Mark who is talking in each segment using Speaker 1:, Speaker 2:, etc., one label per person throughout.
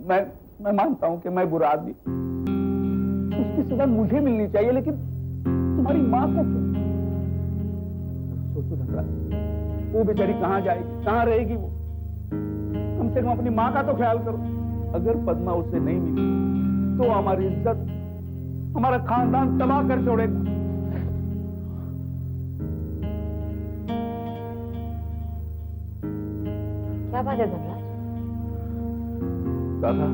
Speaker 1: मैं मानता हूं कि मैं बुरा आदमी, उसकी सजा मुझे मिलनी चाहिए, लेकिन तुम्हारी माँ को क्यों? सोचो धनराज, वो बेचारी कहां जाएगी, कहां रहेगी वो? कम से कम अपनी माँ का तो ख्याल करो। अगर पद्मा उसे नहीं मिली तो हमारी इज्जत, हमारा खानदान तबाह कर छोड़ेगा।
Speaker 2: क्या बात है धनराज?
Speaker 1: राधा,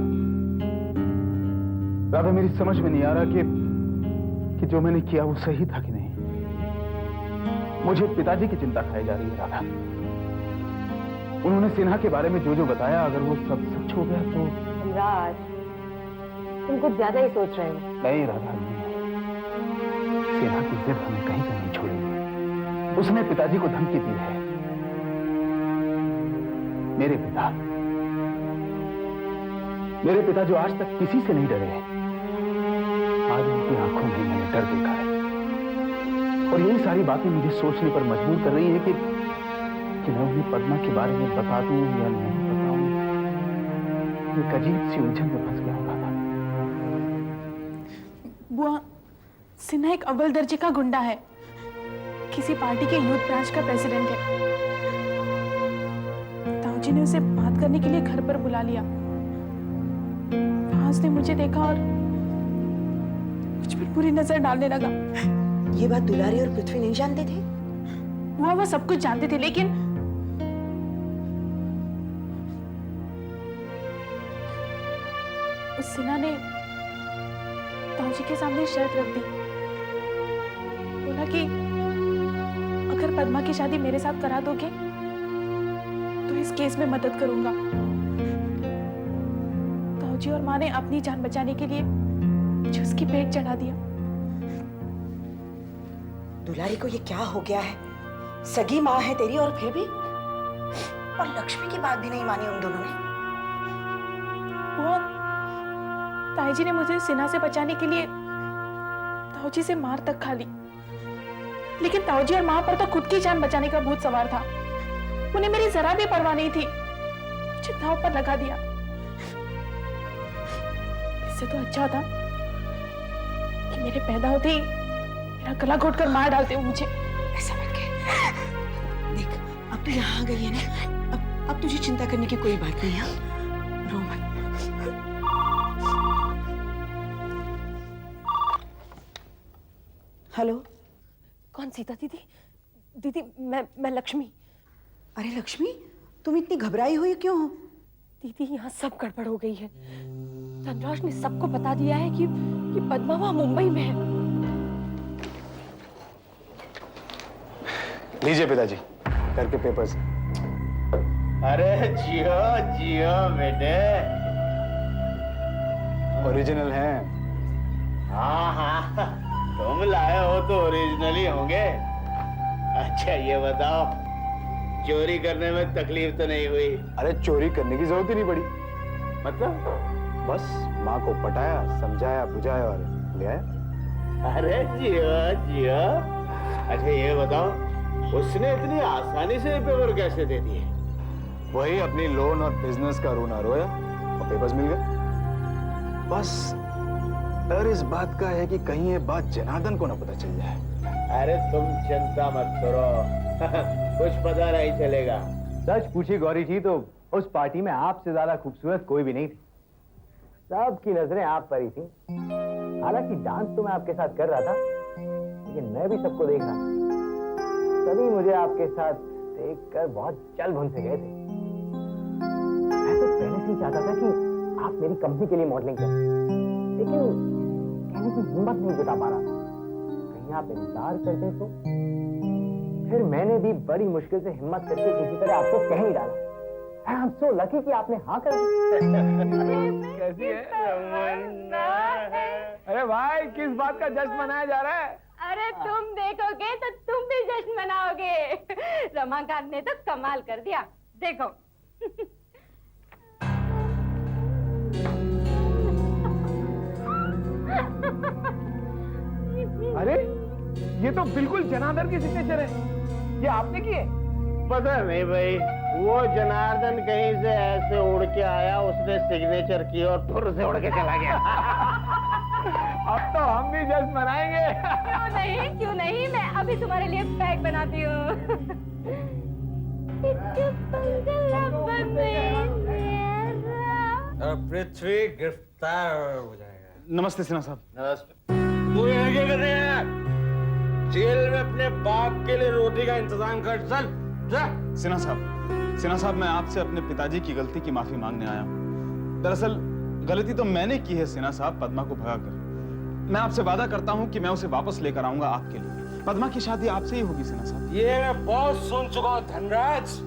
Speaker 1: राधा मेरी समझ में नहीं आ रहा कि जो मैंने किया वो सही था कि नहीं। मुझे पिताजी की चिंता खाई जा रही है राधा। उन्होंने सिन्हा के बारे में जो जो बताया, अगर वो सब सच हो गया तो।
Speaker 2: धनराज, तुम कुछ ज्यादा ही सोच रहे हो।
Speaker 1: नहीं राधा, नहीं। सिन्हा की जिद हमें कहीं से नहीं छोड़ेगी। उसने पिताजी को धमकी दी है। मेरे पिता जो आज तक किसी से नहीं डरे हैं, आज उनकी आंखों में मैंने डर देखा है। और यही सारी बातें मुझे सोचने पर मजबूर कर रही है कि मैं उन्हें पद्मा के बारे में बता दूं या नहीं बताऊं। एक अजीब सी उलझन में फंस गया होगा।
Speaker 3: बुआ, सिन्हा एक अव्वल दर्जे का गुंडा है, किसी पार्टी के यूथ ब्रांच का प्रेसिडेंट है। ताऊजी ने उसे बात करने के लिए घर पर बुला लिया। वहां उसने मुझे देखा और मुझ पर बुरी नजर डालने लगा।
Speaker 4: ये बात दुलारी और पृथ्वी नहीं जानते थे?
Speaker 3: वो सब कुछ जानते थे, लेकिन उस सिन्हा ने ताऊजी के सामने शर्त रख दी। बोला कि अगर पद्मा की शादी मेरे साथ करा दोगे तो इस केस में मदद करूंगा। ताऊजी और माँ ने अपनी जान बचाने के लिए मुझे उसकी पेट चढ़ा दिया।
Speaker 4: दुलारी को ये क्या हो गया है? सगी माँ है तेरी और फिर भी? और लक्ष्मी की बात भी नहीं मानी उन दोनों ने।
Speaker 3: वो ताईजी ने मुझे सिन्हा से बचाने के लिए ताऊजी से मार तक खा ली, लेकिन ताऊजी और माँ पर तो खुद की जान बचाने का भूत सवार था। उन्हें मेरी जरा भी परवाह नहीं थी, मुझे दांव पर लगा दिया। इससे तो अच्छा था कि मेरे पैदा होते ही मेरा गला घोटकर मार डालते हो मुझे।
Speaker 4: ऐसा मत कह। देख, अब तो यहाँ आ गई है ना, अब तुझे चिंता करने की कोई बात नहीं है। रो मत। हेलो,
Speaker 2: कौन सीता दीदी? दीदी, मैं लक्ष्मी।
Speaker 4: अरे लक्ष्मी, तुम इतनी घबराई हुई क्यों हो?
Speaker 2: दीदी, यहाँ सब गड़बड़ हो गई है। धनराज ने सबको बता दिया है कि पद्मा वहाँ मुंबई में है।
Speaker 1: लीजिए पिताजी, घर के पेपर्स।
Speaker 5: अरे जियो जियो बेटे।
Speaker 1: ओरिजिनल है।
Speaker 5: हाँ हाँ, तुम लाए हो तो ओरिजिनल ही होंगे। अच्छा ये बताओ, चोरी करने में तकलीफ तो नहीं हुई?
Speaker 1: अरे चोरी करने की जरूरत ही नहीं पड़ी।
Speaker 5: मतलब?
Speaker 1: बस माँ को पटाया, समझाया, बुझाया और ले आया।
Speaker 5: अरे जियो जियो। अच्छा ये बताओ, उसने इतनी आसानी से पेपर कैसे दे दिए?
Speaker 1: वही अपनी लोन और बिजनेस का रोना रोया और पेपर्स मिल गए। बस डर इस बात का है कि कहीं ये बात जनार्दन को ना पता चल जाए।
Speaker 5: अरे तुम चिंता मत करो, कुछ पता नहीं चलेगा।
Speaker 6: सच पूछी गौरी जी तो उस पार्टी में आपसे ज्यादा खूबसूरत कोई भी नहीं थी। सबकी नजरें आप पर ही थी। हालांकि डांस तो मैं आपके साथ कर रहा था, लेकिन मैं भी सबको देख रहा था। सभी मुझे आपके साथ देखकर बहुत चल भुन से गए थे। मैं तो पहले से ही चाहता था कि आप मेरी कंपनी के लिए मॉडलिंग करें, लेकिन कहने की हिम्मत नहीं जुटा पा रहा था। कहीं आप इंतजार करते तो। फिर मैंने भी बड़ी मुश्किल से हिम्मत करके किसी तरह आपको कह ही डाला। I'm so lucky कि आपने हाँ कर दी।
Speaker 1: कैसी है? अरे भाई, किस बात का जश्न मनाया जा रहा है?
Speaker 7: अरे तुम देखोगे तो तुम भी जश्न मनाओगे। रमाकांत ने तो कमाल कर दिया, देखो।
Speaker 1: अरे ये तो बिल्कुल जनार्दन की सिग्नेचर है। ये आपने की है?
Speaker 5: पता नहीं भाई, वो जनार्दन कहीं से ऐसे उड़ के आया, उसने सिग्नेचर की और फुर से उड़ के चला गया।
Speaker 6: अब तो हम भी जश्न मनाएंगे।
Speaker 7: क्यों नहीं, मैं अभी तुम्हारे लिए पैक बनाती हूँ।
Speaker 8: पृथ्वी गिरफ्तार हो जाएगा।
Speaker 1: नमस्ते सिन्हा साहब।
Speaker 5: नमस्ते।
Speaker 8: तू यहाँ क्या कर रहे हैं? जेल में अपने बाप के लिए रोटी का इंतजाम कर, चल जा।
Speaker 1: सिन्हा साहब मैं आपसे अपने पिताजी की गलती की माफी मांगने आया हूँ। दरअसल गलती तो मैंने की है सिन्हा साहब, पद्मा को भगाकर। मैं आपसे वादा करता हूँ कि मैं उसे वापस लेकर आऊंगा आपके लिए। पद्मा की शादी आपसे ही होगी सिन्हा साहब।
Speaker 8: ये मैं बहुत सुन चुका हूँ धनराज,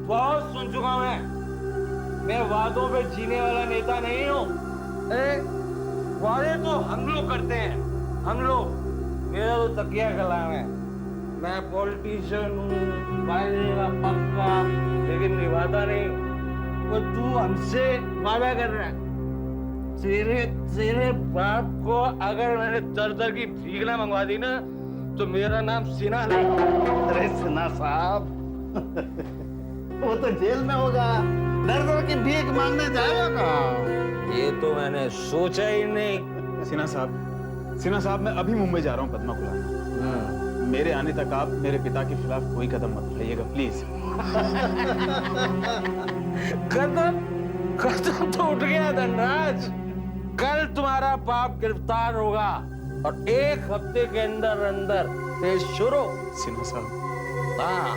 Speaker 8: बहुत सुन चुका हूँ मैं वादों पे जीने वाला नेता नहीं हूँ। वादे तो हम लोग करते हैं, हम लोग। मेरा तो तकिया कलाम है। मैं पॉलिटिशियन हूँ, वादे का पक्का, लेकिन निभाता नहीं। वो तू हमसे वादा कर रहा है। तेरे बाप को अगर मैंने दर की भीख ना मंगवा दी ना, तो मेरा नाम सिन्हा नहीं।
Speaker 5: अरे सिन्हा साहब, वो तो जेल में होगा, दर की भीख मांगने जाएगा कहाँ?
Speaker 8: ये तो मैंने सोचा ही नहीं।
Speaker 1: सिन्हा साहब मैं अभी मुंबई जा रहा हूँ पद्मा को लाने। मेरे आने तक आप मेरे पिता के खिलाफ कोई कदम मत उठाइएगा प्लीज।
Speaker 8: कदम तो उठ गया धनराज। कल तुम्हारा बाप गिरफ्तार होगा और 1 हफ्ते के अंदर अंदर केस शुरू।
Speaker 1: सिन्हा साहब,
Speaker 8: हाँ,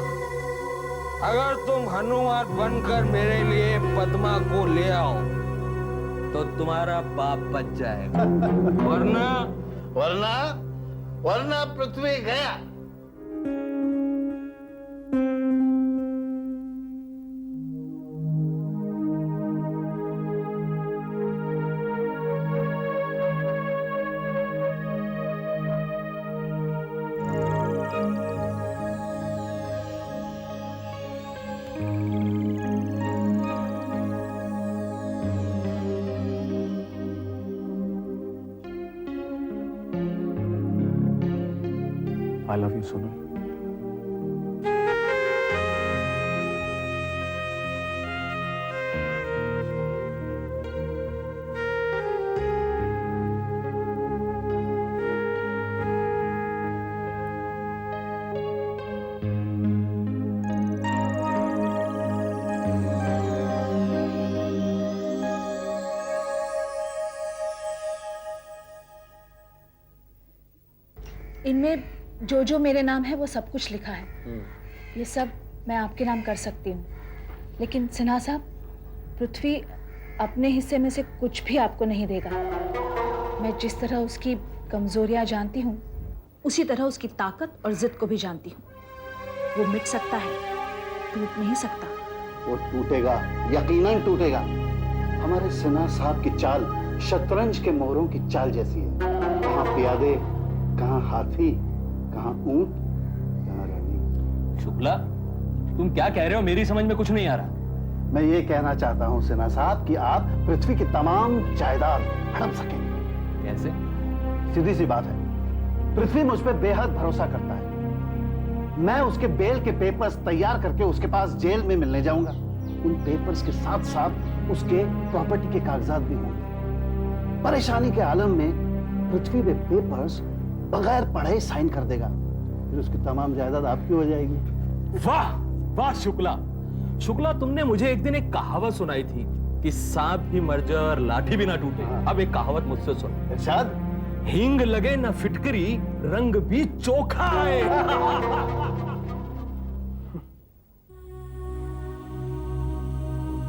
Speaker 8: अगर तुम हनुमान बनकर मेरे लिए पद्मा को ले आओ तो तुम्हारा बाप बच जाएगा।
Speaker 5: वरना पृथ्वी गया।
Speaker 1: I love you, Sonal.
Speaker 3: इनमें जो जो मेरे नाम है वो सब कुछ लिखा है। ये सब मैं आपके नाम कर सकती हूँ, लेकिन सिन्हा साहब, पृथ्वी अपने हिस्से में से कुछ भी आपको नहीं देगा। मैं जिस तरह उसकी कमजोरियाँ जानती हूँ, उसी तरह उसकी ताकत और जिद को भी जानती हूँ। वो मिट सकता है, टूट नहीं सकता।
Speaker 9: वो टूटेगा, यकीनन टूटेगा। हमारे सिन्हा साहब की चाल शतरंज के मोहरों की चाल जैसी है। कहाँ प्यादे, कहाँ हाथी, कहाँ ऊंट, कहाँ रानी।
Speaker 10: शुक्ला, तुम क्या कह रहे हो? मेरी समझ में कुछ नहीं आ रहा।
Speaker 9: मैं ये कहना चाहता हूँ सिन्हा साहब कि आप पृथ्वी की तमाम जायदाद हड़प सकेंगे।
Speaker 10: कैसे?
Speaker 9: सीधी सी बात है, पृथ्वी मुझ पर बेहद भरोसा करता है। मैं उसके बेल के पेपर्स तैयार करके उसके पास जेल में मिलने जाऊंगा। उन पेपर्स के साथ साथ उसके प्रॉपर्टी के कागजात भी होंगे। परेशानी के आलम में पृथ्वी पे पेपर्स बगैर पढ़े साइन कर देगा, फिर उसकी तमाम जायदाद आपकी हो जाएगी।
Speaker 10: वाह वाह शुक्ला, शुक्ला, तुमने मुझे एक दिन एक कहावत सुनाई थी कि सांप भी मर जाए और लाठी भी ना टूटे। अब एक कहावत मुझसे सुन।
Speaker 9: इरशाद।
Speaker 10: हींग लगे ना फिटकरी, रंग भी चोखा है।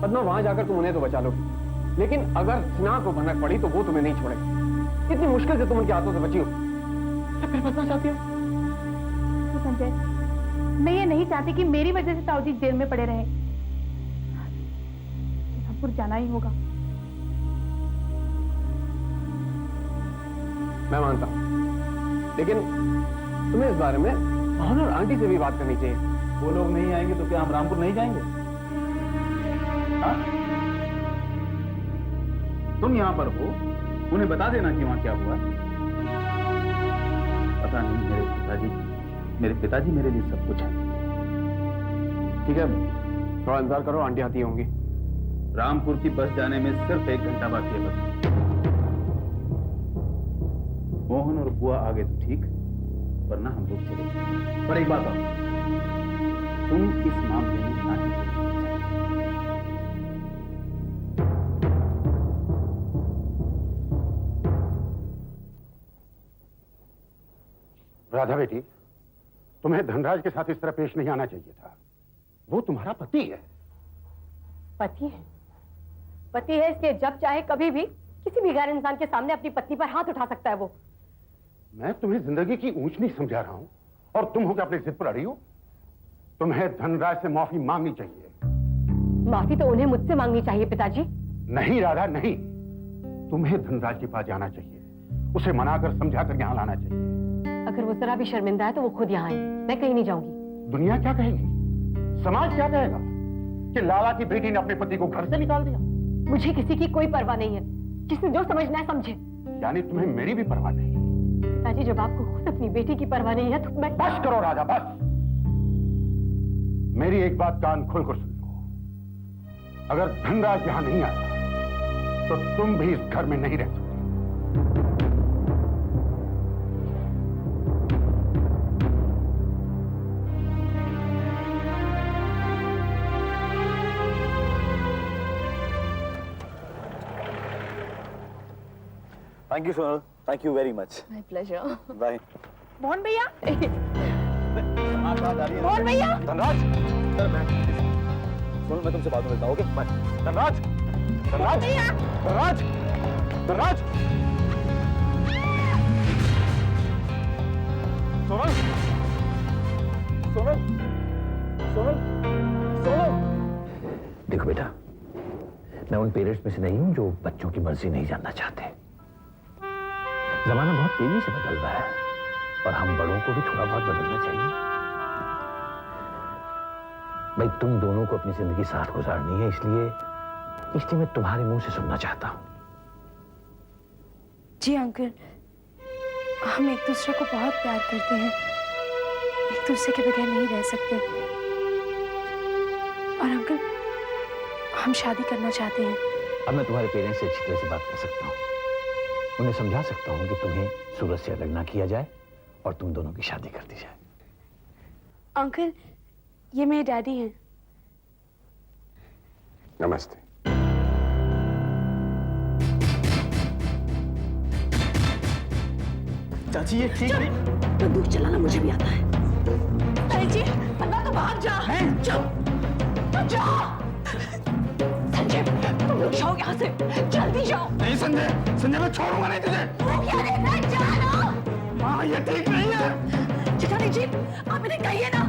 Speaker 6: पद्मा, वहां जाकर तुम उन्हें तो बचा लोगी, लेकिन अगर सिन्हा को भनक पड़ी तो वो तुम्हें नहीं छोड़ेगा। कितनी मुश्किल से तुम उनके हाथों से बची हो। क्या फिर बचना चाहती हो?
Speaker 11: संजय, मैं ये नहीं चाहती कि मेरी वजह से ताऊजी जेल में पड़े रहे। सिंगापुर जाना ही होगा।
Speaker 6: मैं मानता हूं, लेकिन तुम्हें इस बारे में मोहन और आंटी से भी बात करनी चाहिए।
Speaker 1: वो लोग नहीं आएंगे तो क्या हम रामपुर नहीं जाएंगे? हाँ? तुम यहाँ पर हो, उन्हें बता देना कि वहां क्या हुआ। पता नहीं, मेरे पिताजी मेरे लिए सब कुछ है। ठीक है, थोड़ा इंतजार करो, आंटी आती होंगी। रामपुर की बस जाने में सिर्फ 1 घंटा बाकी है बस। मोहन और बुआ आ गए तो ठीक, वरना हम लोग चले। पर एक बात और, तुम इस मामले में ना ही
Speaker 12: राधा बेटी, तुम्हें धनराज के साथ इस तरह पेश नहीं आना चाहिए था। वो तुम्हारा पति है।
Speaker 2: पति है? पति है इसलिए जब चाहे कभी भी किसी भी गैर इंसान के सामने अपनी पत्नी पर हाथ उठा सकता है वो।
Speaker 12: मैं तुम्हें जिंदगी की ऊंच नीच समझा रहा हूं और तुम हो क्या अपनी जिद पर अड़ी हो? तुम्हें धनराज से माफी मांगनी चाहिए।
Speaker 2: माफी तो उन्हें मुझसे मांगनी चाहिए पिताजी।
Speaker 12: नहीं राधा, नहीं। तुम्हें धनराज के पास जाना चाहिए, उसे मनाकर समझाकर यहां लाना चाहिए।
Speaker 2: अगर वो जरा भी शर्मिंदा है तो वो खुद यहाँ आए, मैं कहीं नहीं जाऊंगी।
Speaker 12: दुनिया क्या कहेगी, समाज क्या कहेगा कि लाला की बेटी ने अपने पति को घर से निकाल दिया?
Speaker 2: मुझे किसी की कोई परवाह नहीं है, जिसने जो समझना है समझे।
Speaker 12: यानी तुम्हें मेरी भी परवाह नहीं?
Speaker 2: पिताजी, जब आपको खुद अपनी बेटी की परवाह नहीं है तो मैं...
Speaker 12: बस करो राजा, बस। मेरी एक बात कान खोलकर सुन लो। अगर धनराज यहां नहीं आता तो तुम भी इस घर में नहीं रह सकते।
Speaker 1: Thank you Sonal, thank you very much.
Speaker 3: My pleasure.
Speaker 1: Bye.
Speaker 3: Mohan भैया,
Speaker 1: मोहन
Speaker 3: मोहन भैया।
Speaker 1: धनराज, सोनल मैं तुमसे बाद में मिलता हूं, ओके बाय। धनराज, धनराज, धनराज, धनराज, सोनल, सोनल, सोनल, सोनल।
Speaker 6: देखो बेटा, मैं उन पेरेंट्स में से नहीं हूं जो बच्चों की मर्जी नहीं जानना चाहते। जमाना बहुत तेजी से बदल रहा है और हम बड़ों को भी थोड़ा बहुत बदलना चाहिए। भाई, तुम दोनों को अपनी जिंदगी साथ गुजारनी है, इसलिए मैं तुम्हारे मुंह से सुनना चाहता हूं।
Speaker 11: जी अंकल, हम एक दूसरे को बहुत प्यार करते हैं, एक दूसरे के बगैर नहीं रह सकते। और अंकल, हम शादी करना चाहते हैं।
Speaker 6: अब मैं तुम्हारे पेरेंट्स से अच्छी तरह से बात कर सकता हूं, उन्हें समझा सकता हूं कि तुम्हें सूरज से अलग ना किया जाए और तुम दोनों की शादी कर दी जाए।
Speaker 11: अंकल, ये मेरे डैडी हैं।
Speaker 12: नमस्ते।
Speaker 1: चाची ये ठीक नहीं।
Speaker 4: बंदूक चलाना मुझे भी आता है।
Speaker 3: अरे जी, अन्ना तो भाग जा।
Speaker 4: चुप,
Speaker 3: जा। संजय, तुम लोग जाओ यहाँ से, जल्दी जाओ।
Speaker 12: नहीं संजय, संजय मैं छोड़ूंगा नहीं तुझे।
Speaker 3: वो क्या देख रहा है, जानो।
Speaker 12: माँ ये ठीक नहीं है।
Speaker 3: जेठानी जी, आप इन्हें कहिए ना।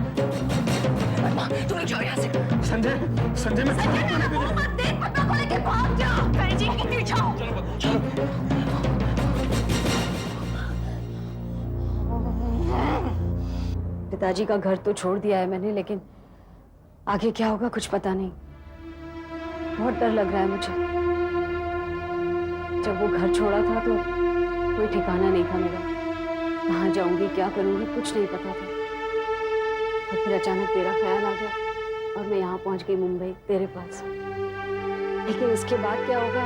Speaker 3: माँ, तुम लोग जाओ यहाँ से।
Speaker 12: संजय, संजय मैं छोड़ूंगा नहीं तुझे।
Speaker 3: मत देख, पता को लेके भाग जाओ। अरे जी, कितनी जाओ।
Speaker 2: पिताजी का घर तो छोड़ दिया है मैंने, लेकिन आगे क्या होगा कुछ पता नहीं। बहुत डर लग रहा है मुझे। जब वो घर छोड़ा था तो कोई ठिकाना नहीं था मेरा। कहाँ जाऊंगी, क्या करूंगी, कुछ नहीं पता था। और फिर अचानक तेरा ख्याल आ गया और मैं यहाँ पहुंच गई मुंबई तेरे पास। लेकिन इसके बाद क्या होगा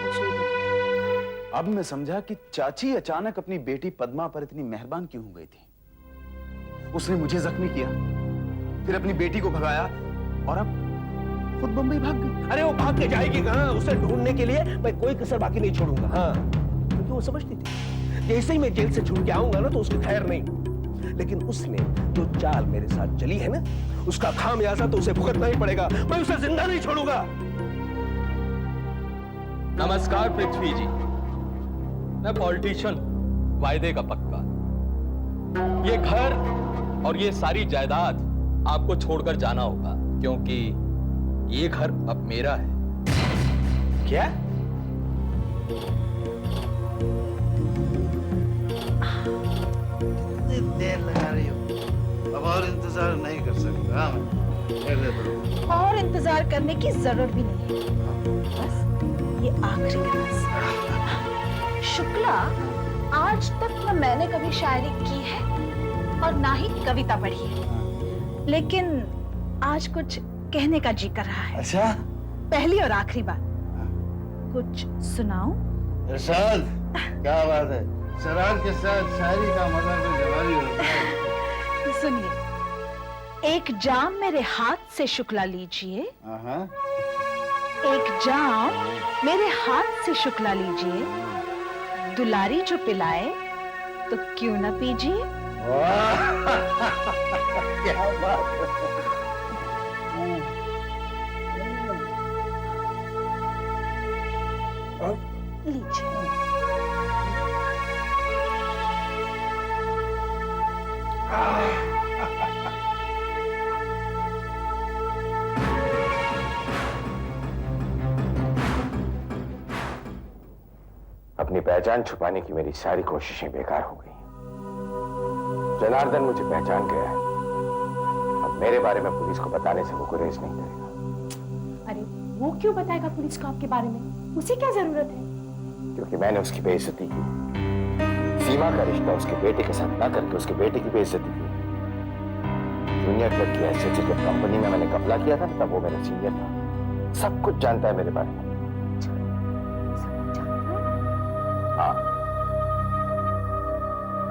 Speaker 2: कुछ नहीं पता।
Speaker 1: अब मैं समझा कि चाची अचानक अपनी बेटी पद्मा पर इतनी मेहरबान क्यों हो गई थी। उसने मुझे जख्मी किया, फिर अपनी बेटी को भगाया और अब खुद बंबई भाग गई।
Speaker 8: अरे वो भाग के जाएगी कहाँ? उसे ढूंढने के लिए मैं कोई कसर बाकी नहीं छोड़ूंगा। हाँ, क्योंकि वो समझती थी जैसे ही मैं जेल से छूट के आऊंगा ना तो उसकी खैर नहीं। लेकिन उसने जो चाल मेरे साथ चली है ना, उसका खामियाजा तो उसे भुगतना ही पड़ेगा। मैं उसे जिंदा नहीं छोड़ूंगा।
Speaker 10: नमस्कार पृथ्वी जी, मैं पॉलिटिशियन, वायदे का पक्का। ये घर और ये सारी जायदाद आपको छोड़कर जाना होगा, क्योंकि ये घर अब मेरा है।
Speaker 1: क्या?
Speaker 5: कितनी देर लगा रही हो? अब और इंतजार नहीं कर सकता।
Speaker 3: और इंतजार करने की जरूरत भी नहीं है। बस ये आखिरी राज। शुक्ला, आज तक न मैंने कभी शायरी की है और ना ही कविता पढ़ी है, लेकिन आज कुछ
Speaker 4: कहने का जी कर रहा है।
Speaker 5: अच्छा
Speaker 4: पहली और आखिरी बार कुछ सुनाओ।
Speaker 5: इरशाद, क्या बात है, शराब के साथ शायरी का मजा कोई जवाब होता है।
Speaker 4: सुनिए, एक जाम मेरे हाथ से शुक्ला लीजिए,
Speaker 5: हाँ
Speaker 4: एक जाम मेरे हाथ से शुक्ला लीजिए, दुलारी जो पिलाए तो क्यों न पीजिए।
Speaker 5: क्या बात है।
Speaker 4: लीजिए।
Speaker 6: अपनी पहचान छुपाने की मेरी सारी कोशिशें बेकार हो गई। जनार्दन मुझे पहचान गया है। अब मेरे बारे में पुलिस को बताने से वो गुरेज नहीं करेगा।
Speaker 3: अरे वो क्यों बताएगा पुलिस को आपके बारे में? उसे क्या जरूरत है?
Speaker 6: क्योंकि मैंने उसकी बेइज्जती की। सीमा का रिश्ता उसके बेटे के साथ ना करके उसके बेटे की बेइज्जती की। जूनियर क्लर्क की हैसियत से जब कंपनी में मैंने कपला किया था तब वो मेरा सीनियर था। सब कुछ जानता है मेरे बारे में। हाँ,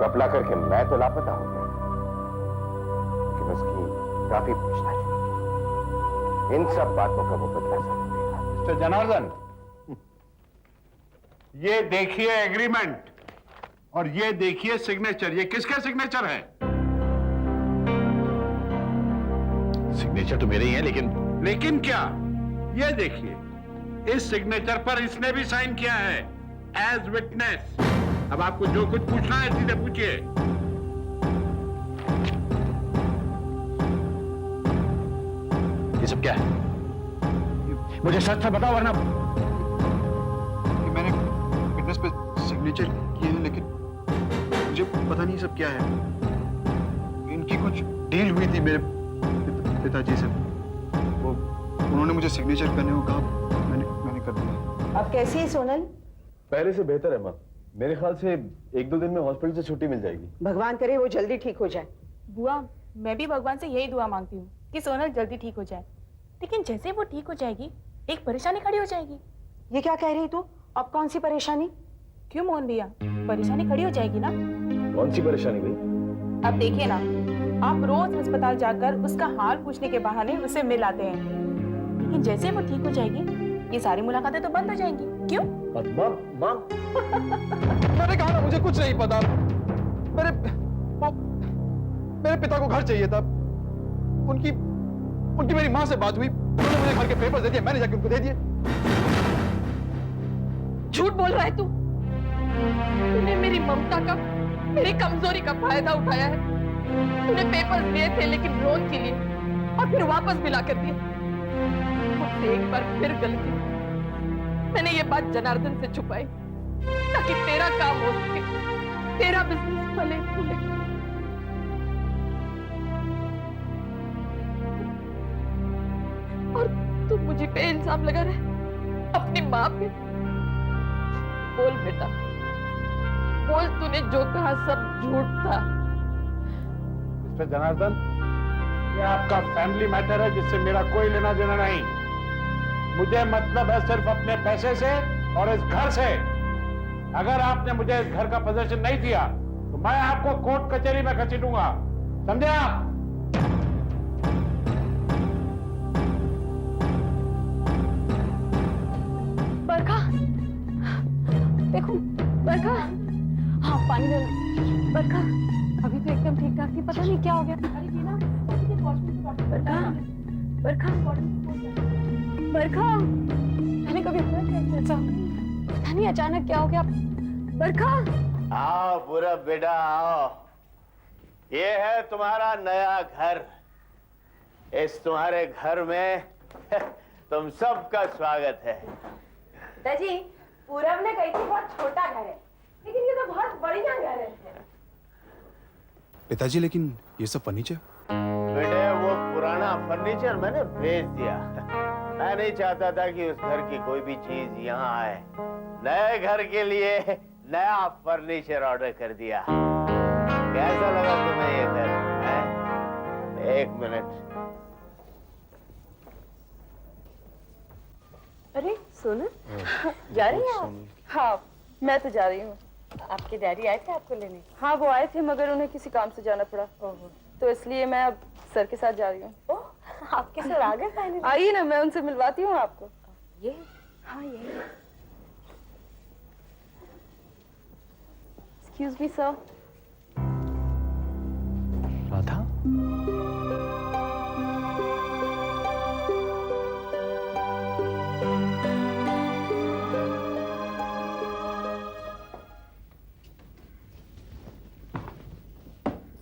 Speaker 6: कपला करके मैं तो लापता हो गया, लेकिन उसकी काफी पूछताछ हुई। इन सब बातों का वो बदला सकता।
Speaker 12: मिस्टर जनार्दन, ये देखिए एग्रीमेंट और ये देखिए सिग्नेचर। ये किसका सिग्नेचर है?
Speaker 9: सिग्नेचर तो मेरे ही है,
Speaker 12: लेकिन क्या? ये देखिए, इस सिग्नेचर पर इसने भी साइन किया है एज विटनेस। अब आपको जो कुछ पूछना है सीधे पूछिए।
Speaker 1: ये सब क्या है? मुझे सच सच बताओ वरना।
Speaker 13: मैंने फिटनेस पे सिग्नेचर किए हैं, लेकिन मुझे पता नहीं सब क्या है। इनकी कुछ डील हुई थी मेरे पिताजी से। वो उन्होंने मुझे सिग्नेचर करने को कहा, मैंने कर दिया।
Speaker 4: अब कैसी है सोनल?
Speaker 1: पहले से बेहतर है माँ। मेरे ख्याल से 1-2 दिन में हॉस्पिटल से छुट्टी मिल जाएगी।
Speaker 4: भगवान करे वो जल्दी ठीक हो जाए।
Speaker 3: बुआ, मैं भी भगवान से यही दुआ मांगती हूँ कि सोनल जल्दी ठीक हो जाए। लेकिन जैसे वो ठीक हो जाएगी, एक परेशानी खड़ी हो जाएगी।
Speaker 4: ये क्या कह रही तू? अब कौन सी परेशानी?
Speaker 3: क्यों मोहन भैया, परेशानी खड़ी हो जाएगी ना।
Speaker 1: कौन सी परेशानी भाई?
Speaker 3: अब देखिए ना, आप रोज अस्पताल जाकर उसका हाल पूछने के बहाने उसे मिल आते हैं, लेकिन जैसे वो ठीक हो जाएगी ये सारी मुलाकातें तो बंद हो जाएंगी। क्यों?
Speaker 1: माँ
Speaker 13: मैंने कहा ना, मुझे कुछ नहीं पता। मेरे पिता को घर चाहिए था। उनकी मेरी माँ से बात हुई, उन्होंने मुझे घर के पेपर दे दिए, मैंने जाके उनको दे दिए।
Speaker 3: झूठ बोल रहा है तू। तूने मेरी ममता का, मेरी कमजोरी का फायदा उठाया है। तूने पेपर्स दिए थे लेकिन लोन के लिए, और फिर वापस भी ला कर दिए। मुझसे एक बार फिर गलती। मैंने ये बात जनार्दन से छुपाई ताकि तेरा काम हो सके, तेरा बिजनेस फले फूले। और तू मुझे पे इल्जाम लगा रहा, अपनी माँ पे। बोल बेटा, बोल, तूने जो कहा सब झूठ था।
Speaker 12: मिस्टर जनार्दन, ये आपका फैमिली मैटर है जिससे मेरा कोई लेना देना नहीं। मुझे मतलब है सिर्फ अपने पैसे से और इस घर से। अगर आपने मुझे इस घर का पोजीशन नहीं दिया तो मैं आपको कोर्ट कचहरी में घसीटूंगा, समझे आप?
Speaker 2: बरखा, देखो बरखा। हाँ, पानी दे लो। बरखा अभी तो एकदम ठीक ठाक थी, पता नहीं क्या हो गया। बरखा, बरखा, बरखा, मैंने कभी हुआ नहीं ऐसा। पता नहीं अचानक क्या हो गया। बरखा,
Speaker 5: आओ पूरा बेटा आओ। ये है तुम्हारा नया घर। इस तुम्हारे घर में तुम सबका स्वागत है।
Speaker 7: पिताजी, पूरब ने कही थी बहुत छोटा घर है, लेकिन ये तो बहुत बढ़िया घर है।
Speaker 13: पिताजी, लेकिन ये सब फर्नीचर?
Speaker 5: बेटे, वो पुराना फर्नीचर मैंने बेच दिया। मैं नहीं चाहता था कि उस घर की कोई भी चीज यहाँ आए। नए घर के लिए नया फर्नीचर ऑर्डर कर दिया। कैसा लगा तुम्हें ये घर? एक मिनट।
Speaker 7: अरे सोनू जा रही हैं आप?
Speaker 3: हाँ मैं तो जा रही हूँ।
Speaker 7: आपके डैडी आए थे आपको लेने?
Speaker 3: हाँ वो आए थे मगर उन्हें किसी काम से जाना पड़ा, तो इसलिए मैं अब सर के साथ जा रही हूँ।
Speaker 7: ओह आपके सर आ गए फाइनली?
Speaker 3: आइए ना, मैं उनसे मिलवाती हूँ आपको।
Speaker 7: ये
Speaker 3: हाँ ये excuse me sir.
Speaker 1: Radha,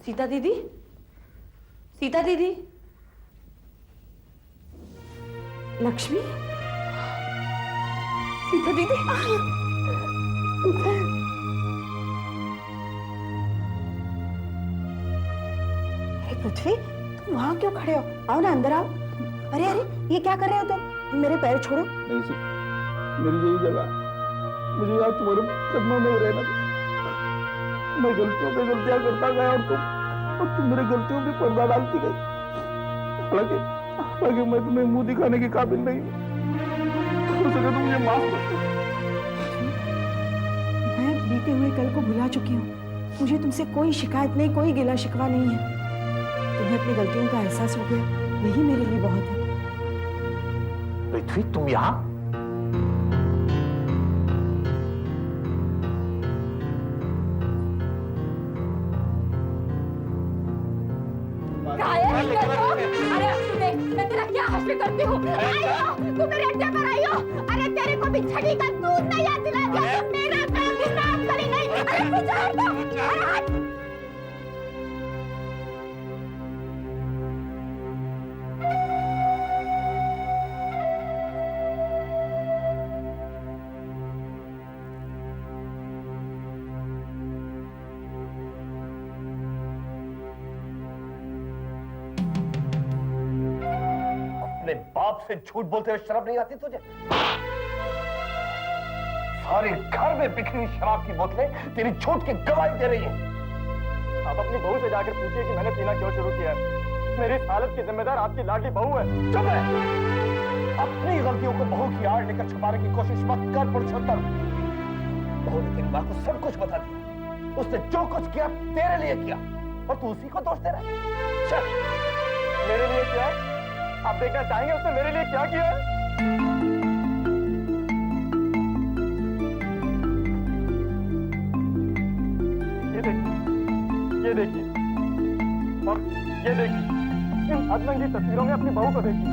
Speaker 2: Sita दीदी, सीता दीदी, लक्ष्मी, सीता दीदी।
Speaker 11: अरे पृथ्वी, तुम वहां क्यों खड़े हो? आओ ना, अंदर आओ। अरे अरे, ये क्या कर रहे हो तुम? मेरे पैर छोड़ो।
Speaker 1: नहीं सी, मेरी यही जगह, मुझे यार तुम्हारे कदमों में रहना दो। मैं गलतियों पे गलतियां करता गया और तुम मेरे गलतियों पे पर्दा डालती गई। हालांकि मैं तुम्हें मुंह दिखाने के काबिल नहीं हूँ। हो सके तो मुझे माफ कर दो।
Speaker 11: मैं बीते हुए कल को भुला चुकी हूँ। मुझे तुमसे कोई शिकायत नहीं, कोई गिला शिकवा नहीं है। तुम्हें अपनी गलतियों का एहसास हो गया, यही मेरे लिए बहुत है।
Speaker 1: पृथ्वी, तुम यहाँ?
Speaker 7: अरे देख, मैं तेरा क्या हश्र करती हूँ। तू मेरे अड्डे पर आई हो। अरे तेरे को भी छड़ी का दूध नहीं याद दिला दिया। मेरा काम भी साफ करी नहीं। अरे पीछे हट दो। अरे हट।
Speaker 9: अपने बाप से झूठ बोलते हुए शर्म नहीं आती तुझे? सारे घर में बिखरी हुई शराब की बोतलें तेरी झूठ की गवाही दे रही हैं।
Speaker 6: आप अपनी बहू से जाकर पूछिए कि मैंने पीना क्यों शुरू किया है। मेरी इस हालत की जिम्मेदार आपकी लाडली बहू है।
Speaker 9: चुप रहे। अपनी गलतियों को बहू की आड़ लेकर छुपाने की कोशिश मत कर पुरुषोत्तम। बहू ने तेरी मां को सब कुछ बता दिया। उसने जो कुछ किया तेरे लिए किया और तू उसी को दोष दे रहा है। चल।
Speaker 6: मेरे लिए क्या? आप देखना चाहेंगे उसने मेरे लिए क्या किया है? ये देखिए और ये देखिए, इन अदनंगी तस्वीरों में अपनी बहू को देखिए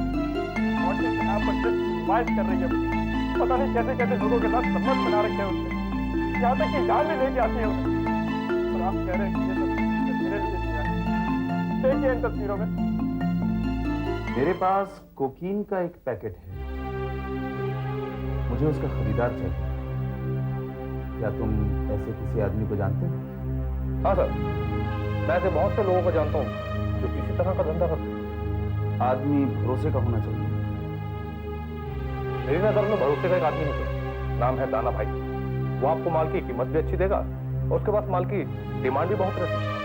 Speaker 6: और जिसके नाम पर सिर्फ माइश कर रही है। पता नहीं कैसे कैसे लोगों के साथ संबंध बना रखे हैं उसने, यहाँ तक कि जान भी लेके आती है उन्हें। और आप कह रहे हैं कि ये सब मेरे लिए किया है। देखिए इन तस्वीरों में।
Speaker 1: मेरे पास कोकीन का एक पैकेट है, मुझे उसका खरीदार चाहिए। क्या तुम ऐसे किसी आदमी को जानते हो?
Speaker 6: हाँ सर, मैं ऐसे बहुत से लोगों को जानता हूँ जो इसी तरह का धंधा करते हैं।
Speaker 1: आदमी भरोसे का होना चाहिए।
Speaker 6: मेरी नजर में भरोसे का एक आदमी नहीं, नाम है दाना भाई। वो आपको माल की कीमत भी अच्छी देगा और उसके पास माल की डिमांड भी बहुत रहती है।